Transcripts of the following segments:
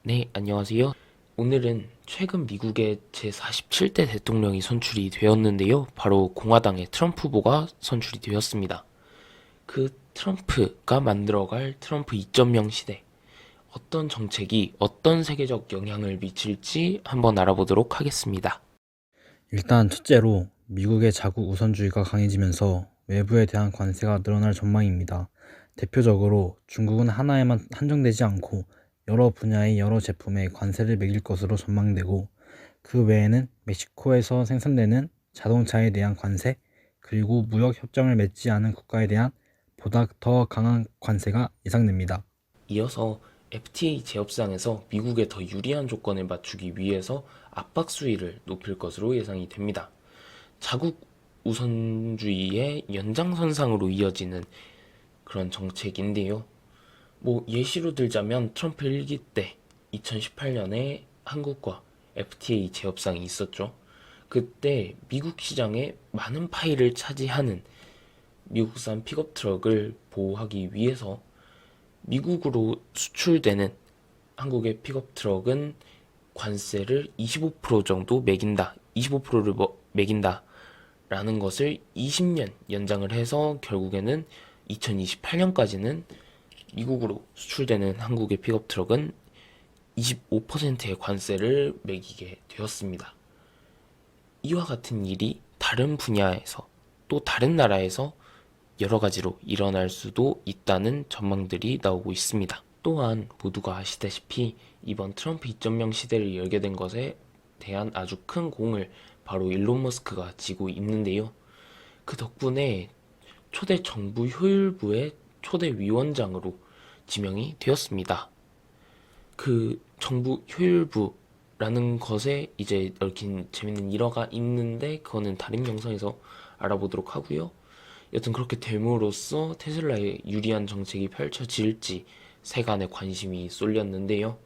네, 안녕하세요. 오늘은 최근 미국의 제47대 대통령이 선출이 되었는데요. 바로 공화당의 트럼프 후보가 선출이 되었습니다. 그 트럼프가 만들어갈 트럼프 2.0 시대, 어떤 정책이 어떤 세계적 영향을 미칠지 한번 알아보도록 하겠습니다. 일단 첫째로 미국의 자국 우선주의가 강해지면서 외부에 대한 관세가 늘어날 전망입니다. 대표적으로 중국은 하나에만 한정되지 않고 여러 분야의 여러 제품에 관세를 매길 것으로 전망되고, 그 외에는 멕시코에서 생산되는 자동차에 대한 관세, 그리고 무역 협정을 맺지 않은 국가에 대한 보다 더 강한 관세가 예상됩니다. 이어서 FTA 재협상에서 미국에 더 유리한 조건을 맞추기 위해서 압박 수위를 높일 것으로 예상이 됩니다. 자국 우선주의의 연장선상으로 이어지는 그런 정책인데요. 뭐 예시로 들자면 트럼프 1기 때 2018년에 한국과 FTA 재협상이 있었죠. 그때 미국 시장에 많은 파일을 차지하는 미국산 픽업 트럭을 보호하기 위해서 미국으로 수출되는 한국의 픽업 트럭은 관세를 25% 정도 매긴다. 25%를 매긴다. 라는 것을 20년 연장을 해서 결국에는 2028년까지는 미국으로 수출되는 한국의 픽업 트럭은 25%의 관세를 매기게 되었습니다. 이와 같은 일이 다른 분야에서 또 다른 나라에서 여러 가지로 일어날 수도 있다는 전망들이 나오고 있습니다. 또한 모두가 아시다시피 이번 트럼프 2.0 시대를 열게 된 것에 대한 아주 큰 공을 바로 일론 머스크가 지고 있는데요. 그 덕분에 초대 정부 효율부의 초대 위원장으로 지명이 되었습니다. 그 정부 효율부라는 것에 이제 얽힌 재밌는 일화가 있는데 그거는 다른 영상에서 알아보도록 하고요. 여튼 그렇게 됨으로써 테슬라에 유리한 정책이 펼쳐질지 세간의 관심이 쏠렸는데요.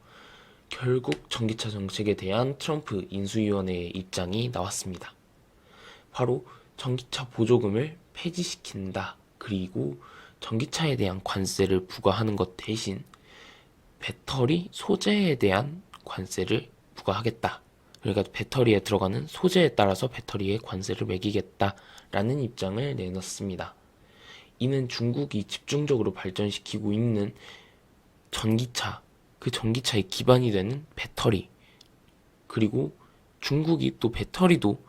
결국 전기차 정책에 대한 트럼프 인수위원회의 입장이 나왔습니다. 바로 전기차 보조금을 폐지시킨다. 그리고 전기차에 대한 관세를 부과하는 것 대신 배터리 소재에 대한 관세를 부과하겠다. 그러니까 배터리에 들어가는 소재에 따라서 배터리에 관세를 매기겠다라는 입장을 내놨습니다. 이는 중국이 집중적으로 발전시키고 있는 전기차, 그 전기차의 기반이 되는 배터리, 그리고 중국이 또 배터리도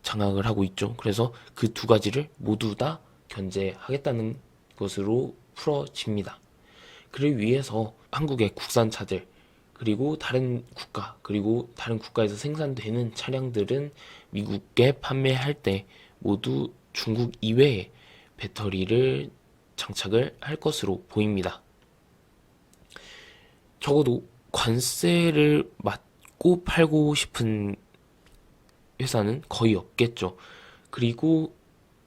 장악을 하고 있죠. 그래서 그 두 가지를 모두 다 견제하겠다는 것으로 풀어집니다. 그를 위해서 한국의 국산차들, 그리고 다른 국가에서 생산되는 차량들은 미국에 판매할 때 모두 중국 이외에 배터리를 장착을 할 것으로 보입니다. 적어도 관세를 맞고 팔고 싶은 회사는 거의 없겠죠. 그리고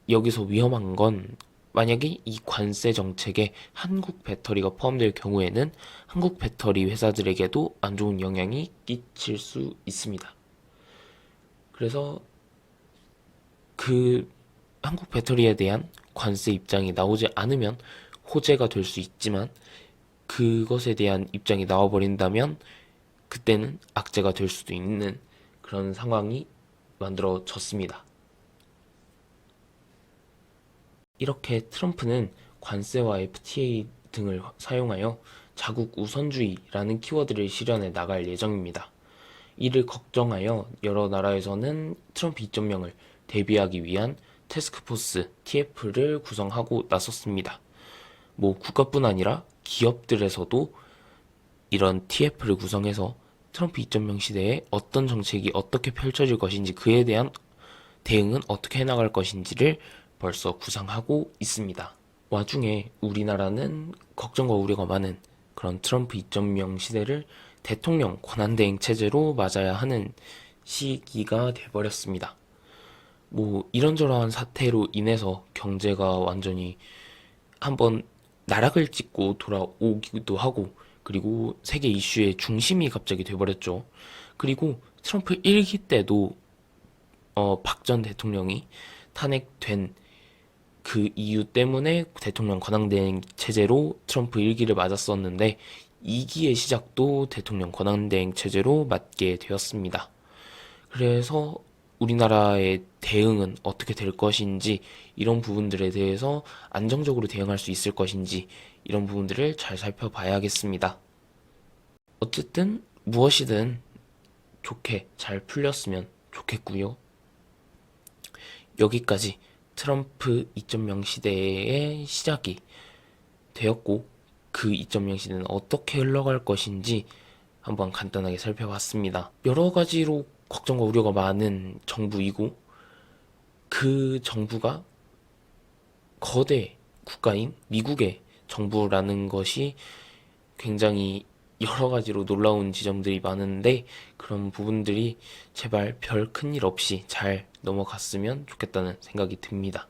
여기서 위험한 건 만약에 이 관세 정책에 한국 배터리가 포함될 경우에는 한국 배터리 회사들에게도 안 좋은 영향이 끼칠 수 있습니다. 그래서 그 한국 배터리에 대한 관세 입장이 나오지 않으면 호재가 될 수 있지만 그것에 대한 입장이 나와버린다면 그때는 악재가 될 수도 있는 그런 상황이 만들어졌습니다. 이렇게 트럼프는 관세와 FTA 등을 사용하여 자국 우선주의라는 키워드를 실현해 나갈 예정입니다. 이를 걱정하여 여러 나라에서는 트럼프 2.0을 대비하기 위한 태스크포스 TF를 구성하고 나섰습니다. 뭐 국가뿐 아니라 기업들에서도 이런 TF를 구성해서 트럼프 2.0 시대에 어떤 정책이 어떻게 펼쳐질 것인지 그에 대한 대응은 어떻게 해나갈 것인지를 벌써 구상하고 있습니다. 와중에 우리나라는 걱정과 우려가 많은 그런 트럼프 2.0 시대를 대통령 권한대행 체제로 맞아야 하는 시기가 돼버렸습니다. 뭐 이런저런 사태로 인해서 경제가 완전히 한번 나락을 찍고 돌아오기도 하고, 그리고 세계 이슈의 중심이 갑자기 돼버렸죠. 그리고 트럼프 1기 때도 박 전 대통령이 탄핵된 그 이유 때문에 대통령 권한대행 체제로 트럼프 1기를 맞았었는데 2기의 시작도 대통령 권한대행 체제로 맞게 되었습니다. 그래서 우리나라의 대응은 어떻게 될 것인지, 이런 부분들에 대해서 안정적으로 대응할 수 있을 것인지, 이런 부분들을 잘 살펴봐야겠습니다. 어쨌든 무엇이든 좋게 잘 풀렸으면 좋겠고요. 여기까지 트럼프 2.0 시대의 시작이 되었고, 그 2.0 시대는 어떻게 흘러갈 것인지 한번 간단하게 살펴봤습니다. 여러 가지로 걱정과 우려가 많은 정부이고, 그 정부가 거대 국가인 미국의 정부라는 것이 굉장히 여러 가지로 놀라운 지점들이 많은데, 그런 부분들이 제발 별 큰일 없이 잘 넘어갔으면 좋겠다는 생각이 듭니다.